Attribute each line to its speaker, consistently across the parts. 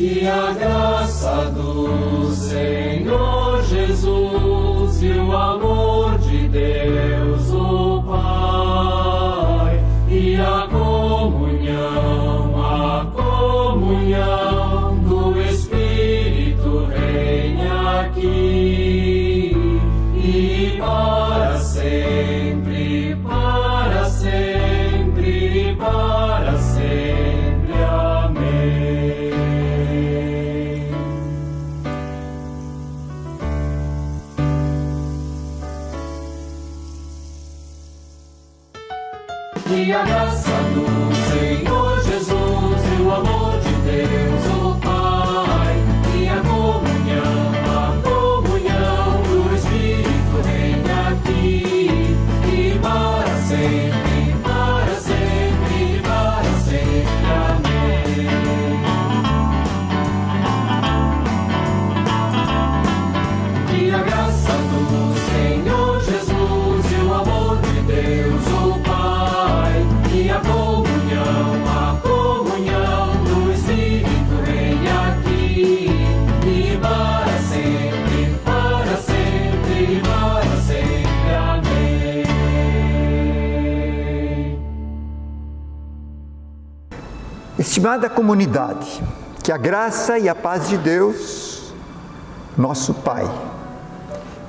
Speaker 1: E a graça do Senhor Jesus e o amor de Deus o Pai e a comunhão do Espírito reina aqui e para sempre, para sempre, para sempre. Amém. E a graça do Senhor Jesus e o amor de Deus o Pai e a comunhão do Espírito reina aqui e para sempre, para sempre, para sempre. Amém. E a graça do Senhor Jesus e o amor de Deus o Pai e a comunhão do Espírito reina aqui e para sempre, para sempre, para sempre. Amém.
Speaker 2: Estimada comunidade, que a graça e a paz de Deus, nosso Pai,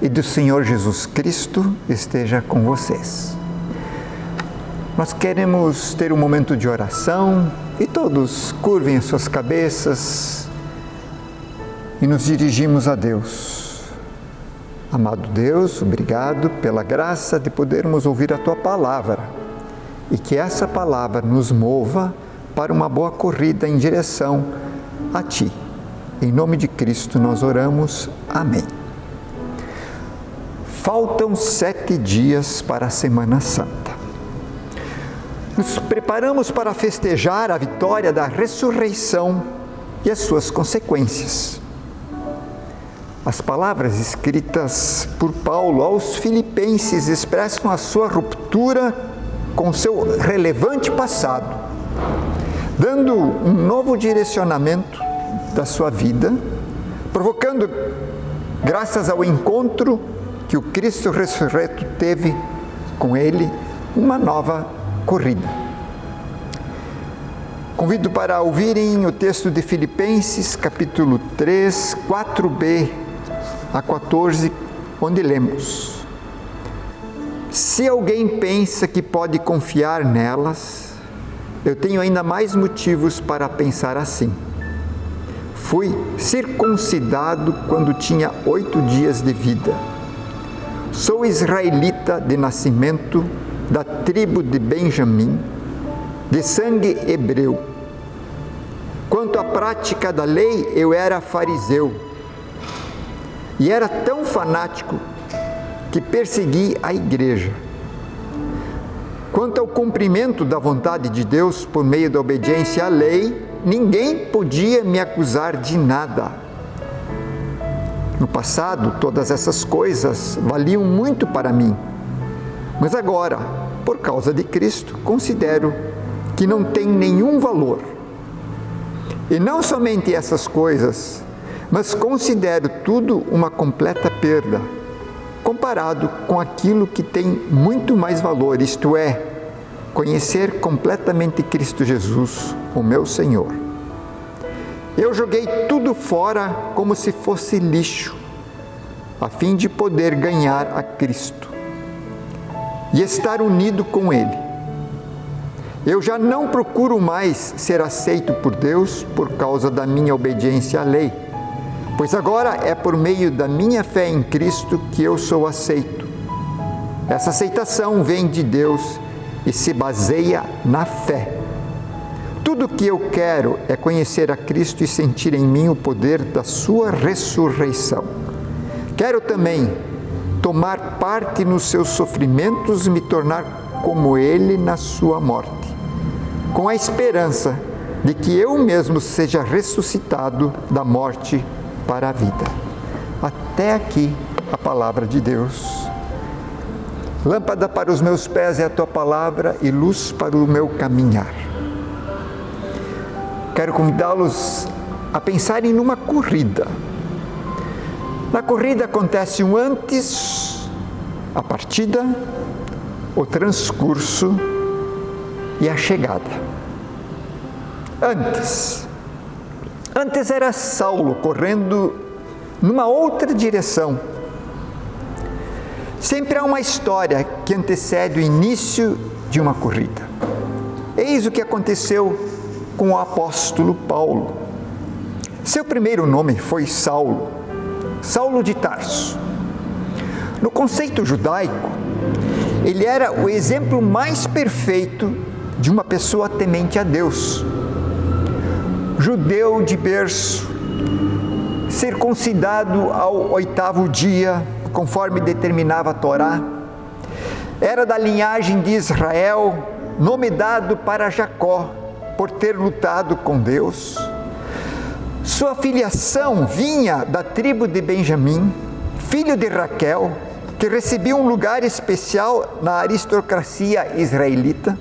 Speaker 2: e do Senhor Jesus Cristo esteja com vocês. Nós queremos ter um momento de oração e todos curvem as suas cabeças e nos dirigimos a Deus. Amado Deus, obrigado pela graça de podermos ouvir a Tua palavra e que essa palavra nos mova para uma boa corrida em direção a Ti. Em nome de Cristo nós oramos. Amém. Faltam 7 dias para a Semana Santa. Nos preparamos para festejar a vitória da ressurreição e as suas consequências. As palavras escritas por Paulo aos Filipenses expressam a sua ruptura com seu relevante passado, dando um novo direcionamento da sua vida, provocando, graças ao encontro que o Cristo ressurreto teve com ele, uma nova corrida. Convido para ouvirem o texto de Filipenses, capítulo 3, 4b a 14, onde lemos: Se alguém pensa que pode confiar nelas, eu tenho ainda mais motivos para pensar assim. Fui circuncidado quando tinha 8 dias de vida. Sou israelita de nascimento, da tribo de Benjamim, de sangue hebreu. Quanto à prática da lei, eu era fariseu e era tão fanático que persegui a igreja. Quanto ao cumprimento da vontade de Deus por meio da obediência à lei, ninguém podia me acusar de nada. No passado, todas essas coisas valiam muito para mim. Mas agora, por causa de Cristo, considero que não tem nenhum valor. E não somente essas coisas, mas considero tudo uma completa perda, comparado com aquilo que tem muito mais valor, isto é, conhecer completamente Cristo Jesus, o meu Senhor. Eu joguei tudo fora como se fosse lixo, a fim de poder ganhar a Cristo e estar unido com Ele. Eu já não procuro mais ser aceito por Deus por causa da minha obediência à lei, pois agora é por meio da minha fé em Cristo que eu sou aceito. Essa aceitação vem de Deus e se baseia na fé. Tudo o que eu quero é conhecer a Cristo e sentir em mim o poder da sua ressurreição. Quero também tomar parte nos seus sofrimentos e me tornar como Ele na sua morte, com a esperança de que eu mesmo seja ressuscitado da morte para a vida. Até aqui a palavra de Deus. Lâmpada para os meus pés é a Tua palavra e luz para o meu caminhar. Quero convidá-los a pensarem numa corrida. Na corrida acontece um antes, a partida, o transcurso e a chegada. Antes era Saulo correndo numa outra direção. Sempre há uma história que antecede o início de uma corrida. Eis o que aconteceu com o apóstolo Paulo. Seu primeiro nome foi Saulo, Saulo de Tarso. No conceito judaico, ele era o exemplo mais perfeito de uma pessoa temente a Deus. Judeu de berço, circuncidado ao 8º dia, conforme determinava a Torá, era da linhagem de Israel, nome dado para Jacó, por ter lutado com Deus. Sua filiação vinha da tribo de Benjamim, filho de Raquel, que recebia um lugar especial na aristocracia israelita.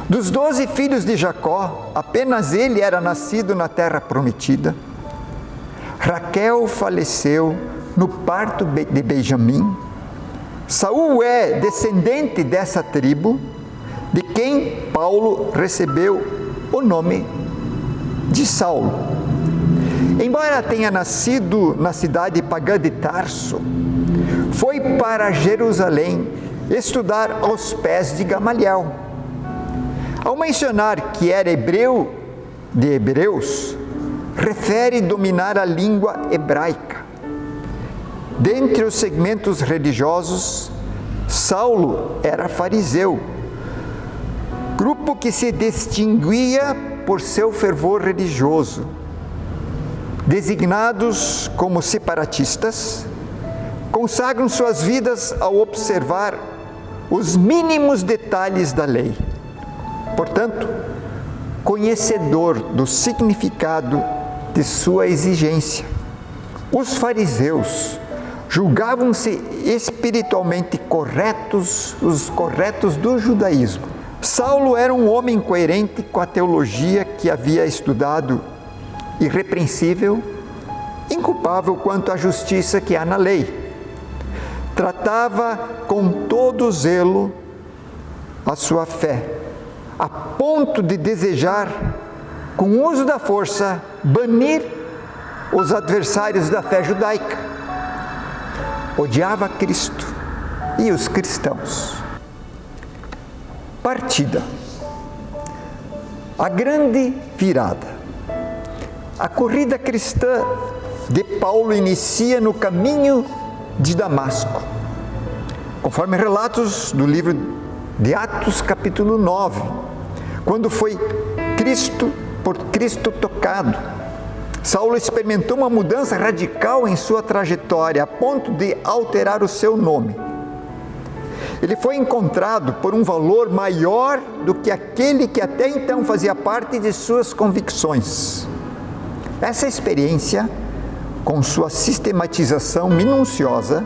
Speaker 2: Dos 12 filhos de Jacó, apenas ele era nascido na terra prometida. Raquel faleceu no parto de Benjamim. Saul é descendente dessa tribo, de quem Paulo recebeu o nome de Saulo. Embora tenha nascido na cidade pagã de Tarso, foi para Jerusalém estudar aos pés de Gamaliel. Ao mencionar que era hebreu de hebreus, refere dominar a língua hebraica. Dentre os segmentos religiosos, Saulo era fariseu, grupo que se distinguia por seu fervor religioso. Designados como separatistas, consagram suas vidas ao observar os mínimos detalhes da lei. Portanto, conhecedor do significado de sua exigência. Os fariseus julgavam-se espiritualmente corretos, os corretos do judaísmo. Saulo era um homem coerente com a teologia que havia estudado, irrepreensível, inculpável quanto à justiça que há na lei. Tratava com todo zelo a sua fé, a ponto de desejar, com o uso da força, banir os adversários da fé judaica. Odiava Cristo e os cristãos. Partida. A grande virada. A corrida cristã de Paulo inicia no caminho de Damasco, conforme relatos do livro de Atos, capítulo 9, quando foi por Cristo tocado. Saulo experimentou uma mudança radical em sua trajetória, a ponto de alterar o seu nome. Ele foi encontrado por um valor maior do que aquele que até então fazia parte de suas convicções. Essa experiência, com sua sistematização minuciosa,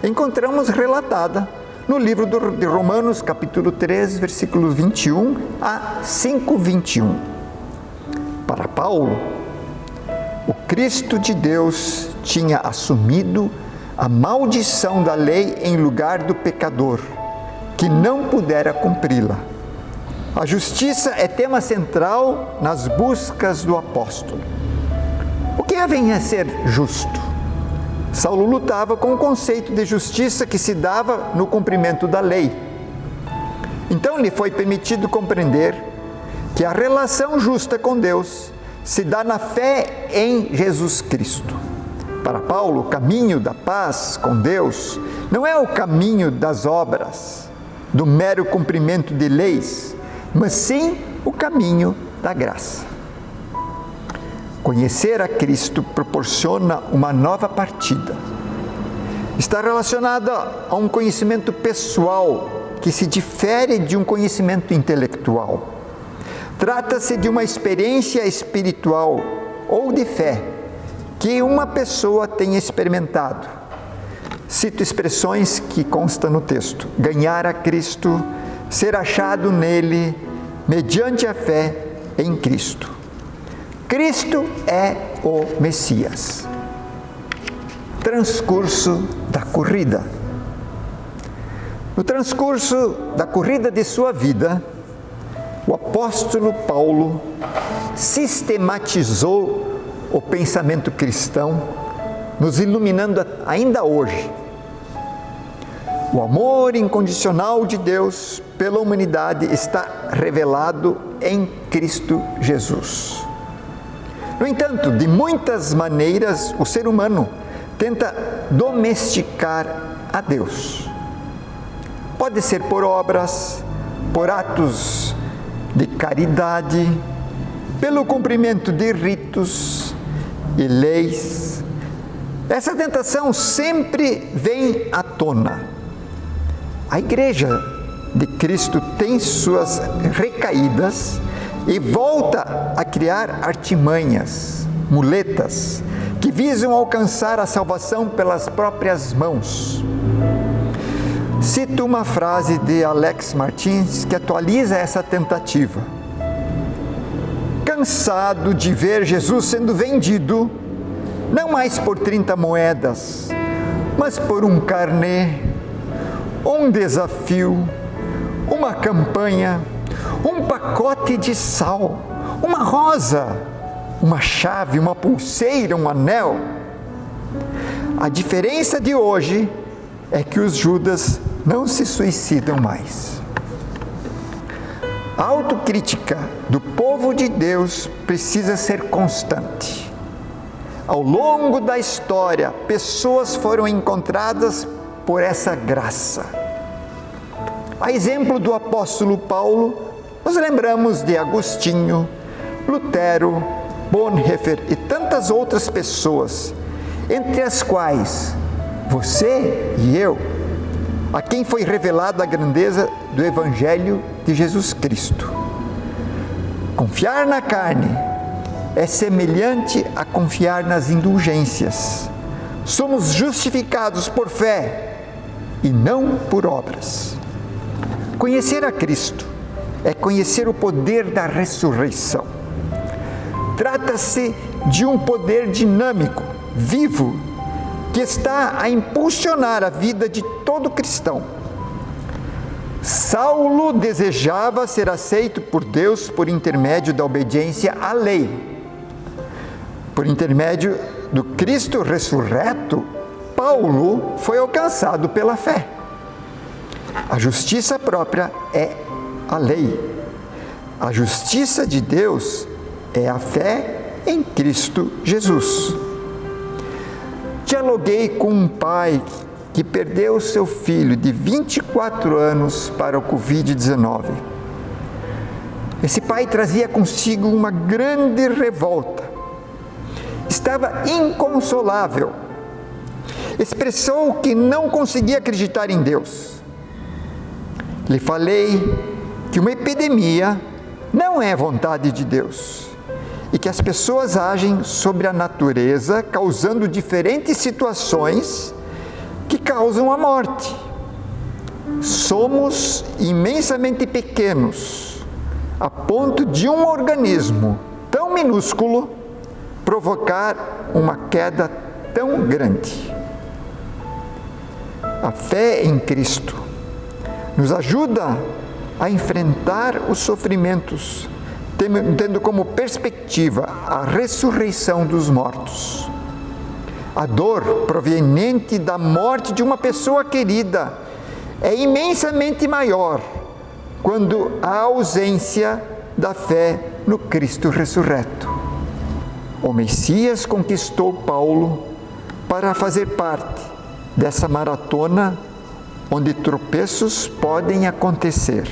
Speaker 2: encontramos relatada no livro de Romanos, capítulo 3, versículos 21 a 5:21. Para Paulo, o Cristo de Deus tinha assumido a maldição da lei em lugar do pecador, que não pudera cumpri-la. A justiça é tema central nas buscas do apóstolo. O que vem a ser justo? Saulo lutava com o conceito de justiça que se dava no cumprimento da lei. Então lhe foi permitido compreender que a relação justa com Deus se dá na fé em Jesus Cristo. Para Paulo, o caminho da paz com Deus não é o caminho das obras, do mero cumprimento de leis, mas sim o caminho da graça. Conhecer a Cristo proporciona uma nova partida. Está relacionada a um conhecimento pessoal que se difere de um conhecimento intelectual. Trata-se de uma experiência espiritual ou de fé que uma pessoa tem experimentado. Cito expressões que constam no texto: ganhar a Cristo, ser achado nele, mediante a fé em Cristo. Cristo é o Messias. Transcurso da corrida. No transcurso da corrida de sua vida, o apóstolo Paulo sistematizou o pensamento cristão, nos iluminando ainda hoje. O amor incondicional de Deus pela humanidade está revelado em Cristo Jesus. No entanto, de muitas maneiras, o ser humano tenta domesticar a Deus. Pode ser por obras, por atos de caridade, pelo cumprimento de ritos e leis. Essa tentação sempre vem à tona. A Igreja de Cristo tem suas recaídas e volta a criar artimanhas, muletas, que visam alcançar a salvação pelas próprias mãos. Cito uma frase de Alex Martins que atualiza essa tentativa. Cansado de ver Jesus sendo vendido, não mais por 30 moedas, mas por um carnê, um desafio, uma campanha, um pacote de sal, uma rosa, uma chave, uma pulseira, um anel. A diferença de hoje é que os Judas não se suicidam mais. A autocrítica do povo de Deus precisa ser constante. Ao longo da história, pessoas foram encontradas por essa graça. A exemplo do apóstolo Paulo, nos lembramos de Agostinho, Lutero, Bonhoeffer e tantas outras pessoas, entre as quais você e eu, a quem foi revelada a grandeza do Evangelho de Jesus Cristo. Confiar na carne é semelhante a confiar nas indulgências. Somos justificados por fé e não por obras. Conhecer a Cristo é conhecer o poder da ressurreição. Trata-se de um poder dinâmico, vivo, que está a impulsionar a vida de todo cristão. Saulo desejava ser aceito por Deus por intermédio da obediência à lei. Por intermédio do Cristo ressurreto, Paulo foi alcançado pela fé. A justiça própria é a lei. A justiça de Deus é a fé em Cristo Jesus. Dialoguei com um pai que perdeu seu filho de 24 anos para o Covid-19. Esse pai trazia consigo uma grande revolta. Estava inconsolável. Expressou que não conseguia acreditar em Deus. Lhe falei que uma epidemia não é vontade de Deus e que as pessoas agem sobre a natureza, causando diferentes situações que causam a morte. Somos imensamente pequenos, a ponto de um organismo tão minúsculo provocar uma queda tão grande. A fé em Cristo nos ajuda a enfrentar os sofrimentos, tendo como perspectiva a ressurreição dos mortos. A dor proveniente da morte de uma pessoa querida é imensamente maior quando há ausência da fé no Cristo ressurreto. O Messias conquistou Paulo para fazer parte dessa maratona onde tropeços podem acontecer.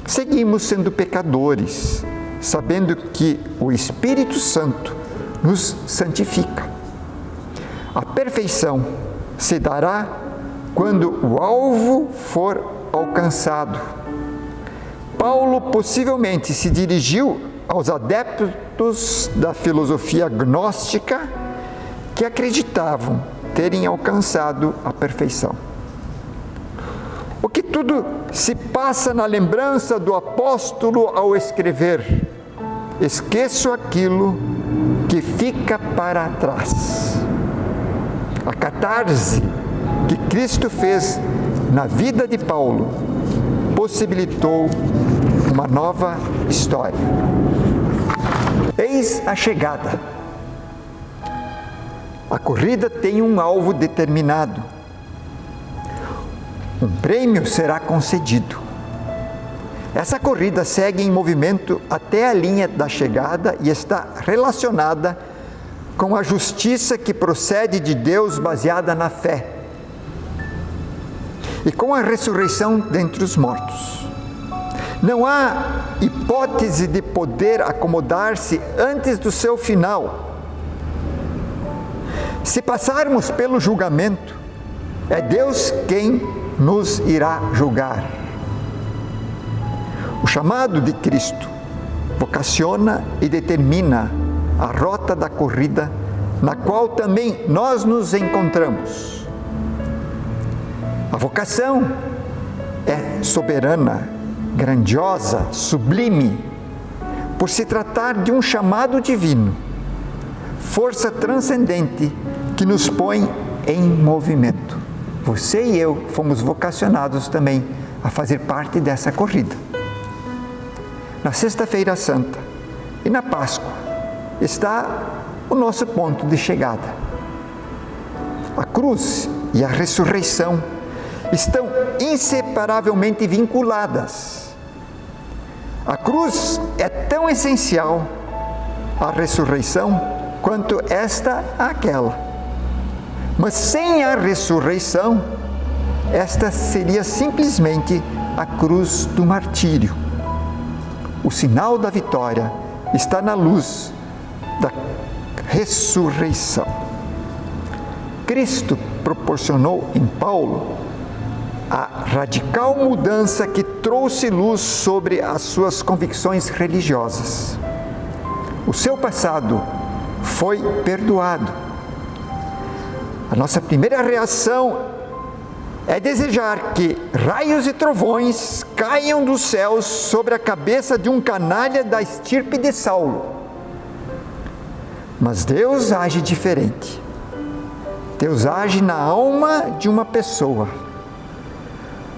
Speaker 2: Seguimos sendo pecadores, sabendo que o Espírito Santo nos santifica. A perfeição se dará quando o alvo for alcançado. Paulo possivelmente se dirigiu aos adeptos da filosofia gnóstica que acreditavam terem alcançado a perfeição. O que tudo se passa na lembrança do apóstolo ao escrever: esqueço aquilo que fica para trás. A catarse que Cristo fez na vida de Paulo possibilitou uma nova história. Eis a chegada. A corrida tem um alvo determinado. Um prêmio será concedido. Essa corrida segue em movimento até a linha da chegada e está relacionada com a justiça que procede de Deus baseada na fé e com a ressurreição dentre os mortos. Não há hipótese de poder acomodar-se antes do seu final. Se passarmos pelo julgamento, é Deus quem nos irá julgar. O chamado de Cristo vocaciona e determina a rota da corrida na qual também nós nos encontramos. A vocação é soberana, grandiosa, sublime, por se tratar de um chamado divino, força transcendente que nos põe em movimento. Você e eu fomos vocacionados também a fazer parte dessa corrida. Na Sexta-feira Santa e na Páscoa está o nosso ponto de chegada. A cruz e a ressurreição estão inseparavelmente vinculadas. A cruz é tão essencial à ressurreição quanto esta àquela. Mas sem a ressurreição, esta seria simplesmente a cruz do martírio. O sinal da vitória está na luz da ressurreição. Cristo proporcionou em Paulo a radical mudança que trouxe luz sobre as suas convicções religiosas. O seu passado foi perdoado. A nossa primeira reação é desejar que raios e trovões caiam dos céus sobre a cabeça de um canalha da estirpe de Saulo. Mas Deus age diferente. Deus age na alma de uma pessoa.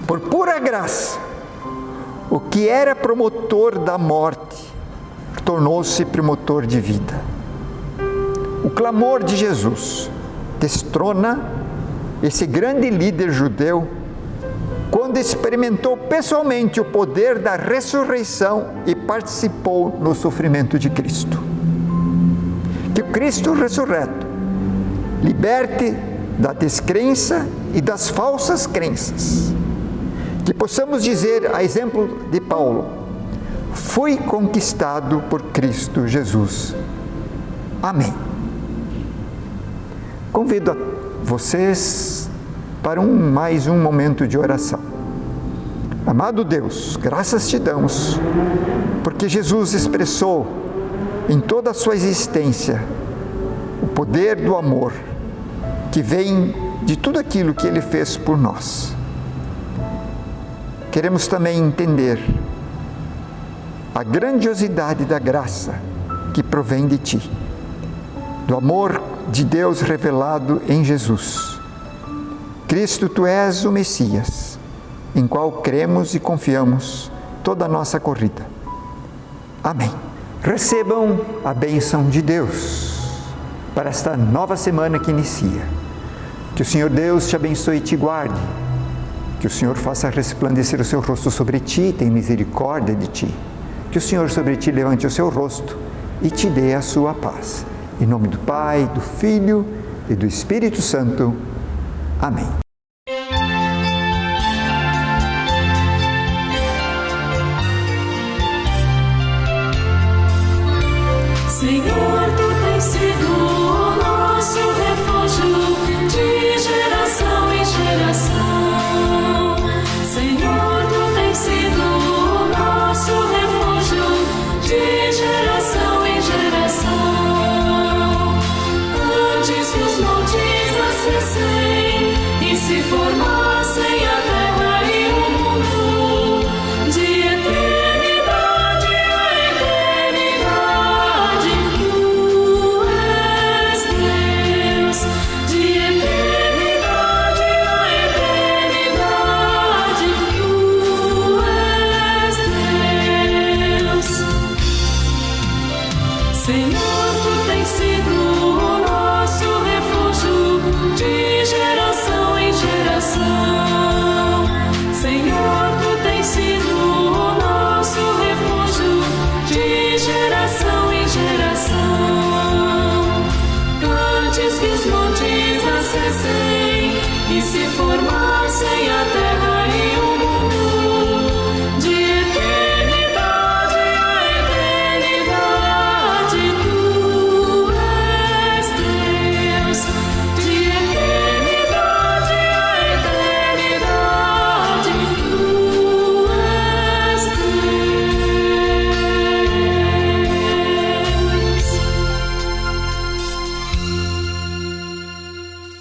Speaker 2: Por pura graça, o que era promotor da morte tornou-se promotor de vida. O clamor de Jesus destrona esse grande líder judeu quando experimentou pessoalmente o poder da ressurreição e participou no sofrimento de Cristo. Que o Cristo ressurreto liberte da descrença e das falsas crenças. Que possamos dizer, a exemplo de Paulo, fui conquistado por Cristo Jesus. Amém. Convido a vocês para mais um momento de oração. Amado Deus, graças te damos, porque Jesus expressou em toda a sua existência o poder do amor que vem de tudo aquilo que Ele fez por nós. Queremos também entender a grandiosidade da graça que provém de Ti, do amor de Deus revelado em Jesus. Cristo, Tu és o Messias, em qual cremos e confiamos toda a nossa corrida. Amém. Recebam a bênção de Deus para esta nova semana que inicia. Que o Senhor Deus te abençoe e te guarde. Que o Senhor faça resplandecer o seu rosto sobre ti e tenha misericórdia de ti. Que o Senhor sobre ti levante o seu rosto e te dê a sua paz. Em nome do Pai, do Filho e do Espírito Santo. Amém.